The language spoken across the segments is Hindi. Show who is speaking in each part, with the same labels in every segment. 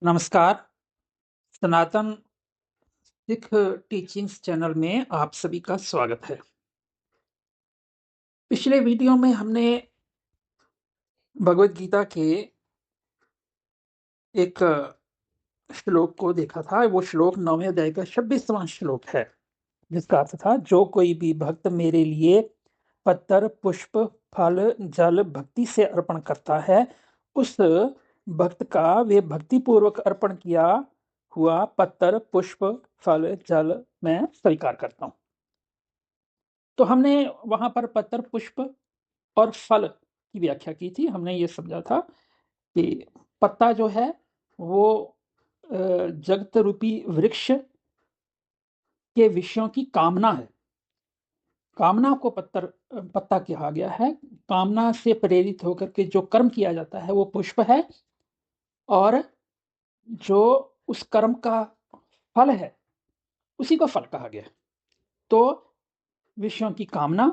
Speaker 1: नमस्कार। सनातन सिख टीचिंग्स चैनल में आप सभी का स्वागत है। पिछले वीडियो में हमने भगवत गीता के एक श्लोक को देखा था। वो श्लोक 9वें अध्याय का 26वां श्लोक है, जिसका अर्थ था, जो कोई भी भक्त मेरे लिए पत्तर पुष्प फल जल भक्ति से अर्पण करता है, उस भक्त का वे भक्ति पूर्वक अर्पण किया हुआ पत्तर पुष्प फल जल मैं स्वीकार करता हूं। तो हमने वहां पर पत्तर पुष्प और फल की व्याख्या की थी। हमने ये समझा था कि पत्ता जो है वो जगत रूपी वृक्ष के विषयों की कामना है। कामना को पत्ता कहा गया है। कामना से प्रेरित होकर के जो कर्म किया जाता है वो पुष्प है, और जो उस कर्म का फल है उसी को फल कहा गया है। तो विषयों की कामना,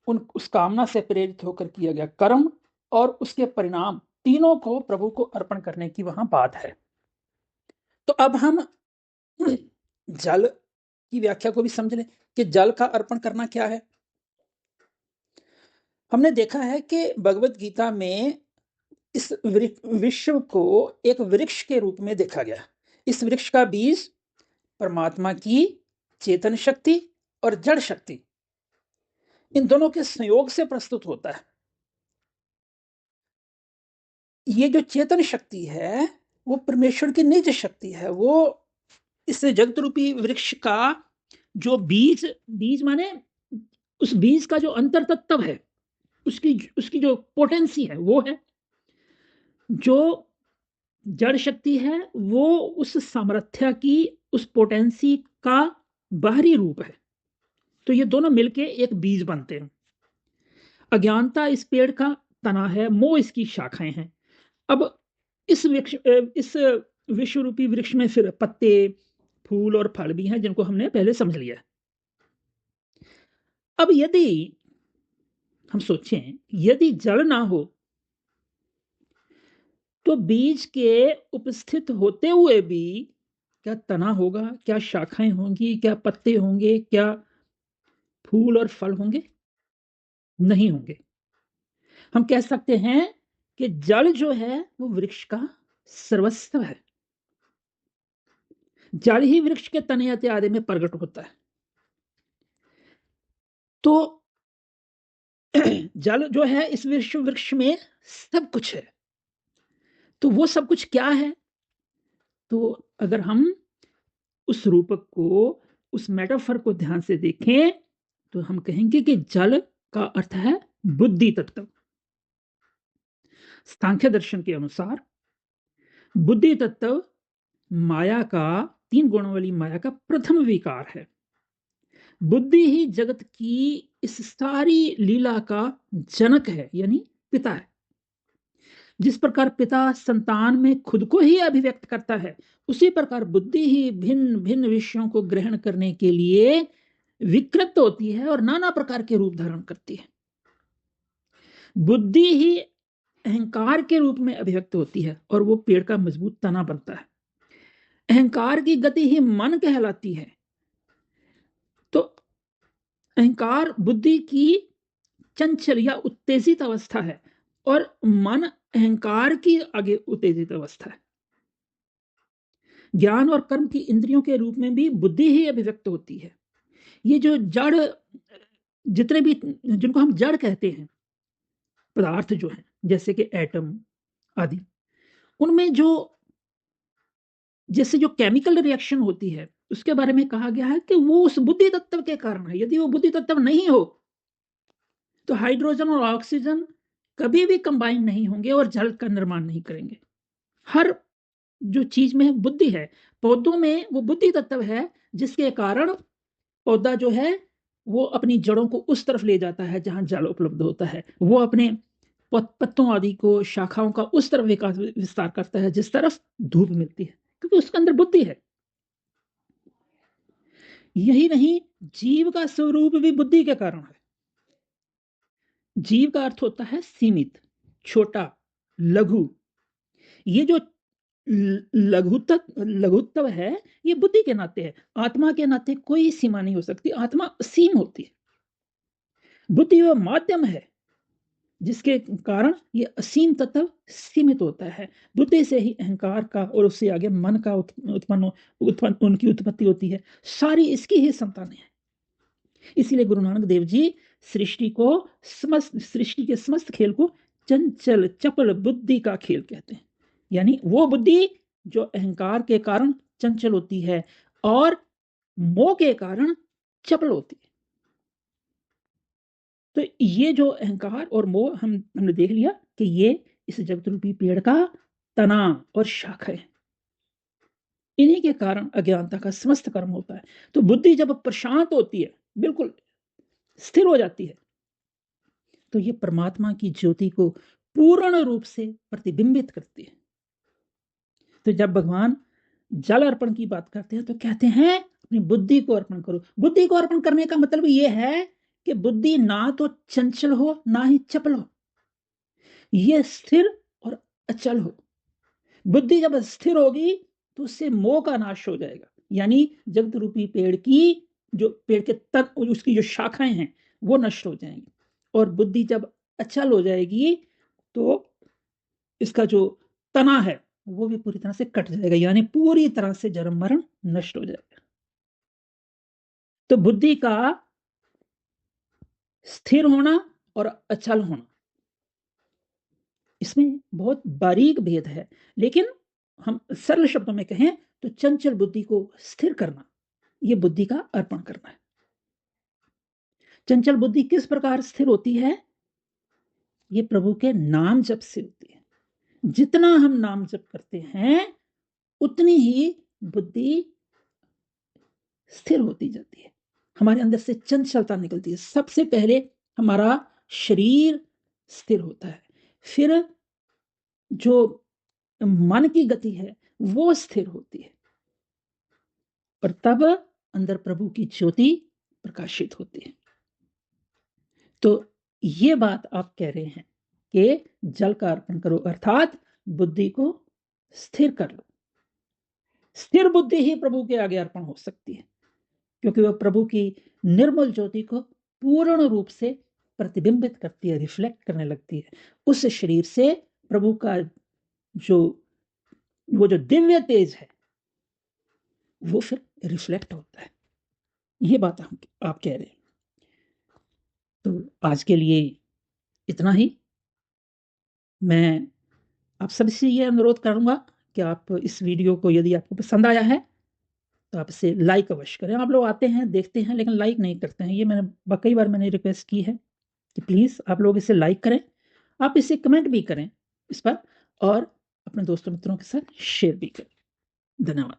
Speaker 1: उस कामना से प्रेरित होकर किया गया कर्म और उसके परिणाम, तीनों को प्रभु को अर्पण करने की वहां बात है। तो अब हम जल की व्याख्या को भी समझ लें कि जल का अर्पण करना क्या है। हमने देखा है कि भगवत गीता में इस विश्व को एक वृक्ष के रूप में देखा गया। इस वृक्ष का बीज परमात्मा की चेतन शक्ति और जड़ शक्ति, इन दोनों के संयोग से प्रस्तुत होता है। ये जो चेतन शक्ति है वो परमेश्वर की निज शक्ति है। वो इस जगत रूपी वृक्ष का जो बीज माने उस बीज का जो अंतर तत्व है, उसकी जो पोटेंसी है वो है। जो जड़ शक्ति है वो उस सामर्थ्य की, उस पोटेंसी का बाहरी रूप है। तो ये दोनों मिलके एक बीज बनते हैं। अज्ञानता इस पेड़ का तना है, मोह इसकी शाखाएं हैं। अब इस विश्व रूपी वृक्ष में फिर पत्ते फूल और फल भी हैं, जिनको हमने पहले समझ लिया। अब यदि हम सोचें, यदि जल ना हो तो बीज के उपस्थित होते हुए भी क्या तना होगा, क्या शाखाएं होंगी, क्या पत्ते होंगे, क्या फूल और फल होंगे? नहीं होंगे। हम कह सकते हैं कि जल जो है वो वृक्ष का सर्वस्व है। जल ही वृक्ष के तने इत्यादि में प्रकट होता है। तो जल जो है इस विश्व वृक्ष में सब कुछ है। तो वो सब कुछ क्या है? तो अगर हम उस रूपक को, उस मेटाफर को ध्यान से देखें तो हम कहेंगे कि जल का अर्थ है बुद्धि तत्व। सांख्य दर्शन के अनुसार बुद्धि तत्व माया का, 3 गुणों वाली माया का प्रथम विकार है। बुद्धि ही जगत की इस सारी लीला का जनक है, यानी पिता है। जिस प्रकार पिता संतान में खुद को ही अभिव्यक्त करता है, उसी प्रकार बुद्धि ही भिन्न भिन्न विषयों को ग्रहण करने के लिए विकृत होती है और नाना प्रकार के रूप धारण करती है। बुद्धि ही अहंकार के रूप में अभिव्यक्त होती है और वो पेड़ का मजबूत तना बनता है। अहंकार की गति ही मन कहलाती है। तो अहंकार बुद्धि की चंचल या उत्तेजित अवस्था है और मन अहंकार की आगे उत्तेजित अवस्था है। ज्ञान और कर्म की इंद्रियों के रूप में भी बुद्धि ही अभिव्यक्त होती है। ये जो जड़, जितने भी जिनको हम जड़ कहते हैं पदार्थ जो हैं, जैसे कि एटम आदि, उनमें जो जैसे जो केमिकल रिएक्शन होती है उसके बारे में कहा गया है कि वो उस बुद्धि तत्व के कारण है। यदि वो बुद्धि तत्व नहीं हो तो हाइड्रोजन और ऑक्सीजन कभी भी कंबाइन नहीं होंगे और जल का निर्माण नहीं करेंगे। हर जो चीज में बुद्धि है, पौधों में वो बुद्धि तत्व है, जिसके कारण पौधा जो है वो अपनी जड़ों को उस तरफ ले जाता है जहां जल उपलब्ध होता है। वो अपने पत्तों आदि को, शाखाओं का उस तरफ विकास विस्तार करता है जिस तरफ धूप मिलती है, क्योंकि उसके अंदर बुद्धि है। यही नहीं, जीव का स्वरूप भी बुद्धि के कारण है। जीव का अर्थ होता है सीमित, छोटा, लघु। ये जो लघुत्व है, ये बुद्धि के नाते है। आत्मा के नाते कोई सीमा नहीं हो सकती, आत्मा असीम होती है। बुद्धि वह माध्यम है जिसके कारण ये असीम तत्व सीमित होता है। बुद्धि से ही अहंकार का और उससे आगे मन का उनकी उत्पत्ति होती है। सारी इसकी ही संतानें हैं। इसीलिए गुरु नानक देव जी सृष्टि के समस्त खेल को चंचल चपल बुद्धि का खेल कहते हैं। यानी वो बुद्धि जो अहंकार के कारण चंचल होती है और मोह के कारण चपल होती है। तो ये जो अहंकार और मोह हमने देख लिया कि ये इस जगत रूपी पेड़ का तना और शाखा है। इन्हीं के कारण अज्ञानता का समस्त कर्म होता है। तो बुद्धि जब प्रशांत होती है, बिल्कुल स्थिर हो जाती है, तो ये परमात्मा की ज्योति को पूर्ण रूप से प्रतिबिंबित करती है। तो जब भगवान जल अर्पण की बात करते हैं तो कहते हैं अपनी बुद्धि को अर्पण करो। बुद्धि को अर्पण करने का मतलब ये है कि बुद्धि ना तो चंचल हो ना ही चपल हो, ये स्थिर और अचल हो। बुद्धि जब स्थिर होगी तो उससे मोह का नाश हो जाएगा, यानी जगत रूपी पेड़ के तक उसकी जो शाखाएं हैं वो नष्ट हो जाएंगी। और बुद्धि जब अचल हो जाएगी तो इसका जो तना है वो भी पूरी तरह से कट जाएगा, यानी पूरी तरह से जन्म मरण नष्ट हो जाएगा। तो बुद्धि का स्थिर होना और अचल होना, इसमें बहुत बारीक भेद है। लेकिन हम सरल शब्दों में कहें तो चंचल बुद्धि को स्थिर करना, यह बुद्धि का अर्पण करना है। चंचल बुद्धि किस प्रकार स्थिर होती है? ये प्रभु के नाम जप से होती है। जितना हम नाम जप करते हैं उतनी ही बुद्धि स्थिर होती जाती है, हमारे अंदर से चंचलता निकलती है। सबसे पहले हमारा शरीर स्थिर होता है, फिर जो मन की गति है वो स्थिर होती है, और तब अंदर प्रभु की ज्योति प्रकाशित होती है। तो ये बात आप कह रहे हैं कि जल का अर्पण करो, अर्थात बुद्धि को स्थिर कर लो। स्थिर बुद्धि ही प्रभु के आगे अर्पण हो सकती है, क्योंकि वह प्रभु की निर्मल ज्योति को पूर्ण रूप से प्रतिबिंबित करती है, रिफ्लेक्ट करने लगती है। उस शरीर से प्रभु का वो जो दिव्य तेज है वो फिर रिफ्लेक्ट होता है। ये बात आप कह रहे हैं। तो आज के लिए इतना ही। मैं आप सबसे ये अनुरोध करूंगा कि आप इस वीडियो को, यदि आपको पसंद आया है तो आप इसे लाइक अवश्य करें। आप लोग आते हैं, देखते हैं, लेकिन लाइक नहीं करते हैं। ये कई बार मैंने रिक्वेस्ट की है कि प्लीज़ आप लोग इसे लाइक करें, आप इसे कमेंट भी करें इस पर, और अपने दोस्तों मित्रों के साथ शेयर भी करें। धन्यवाद।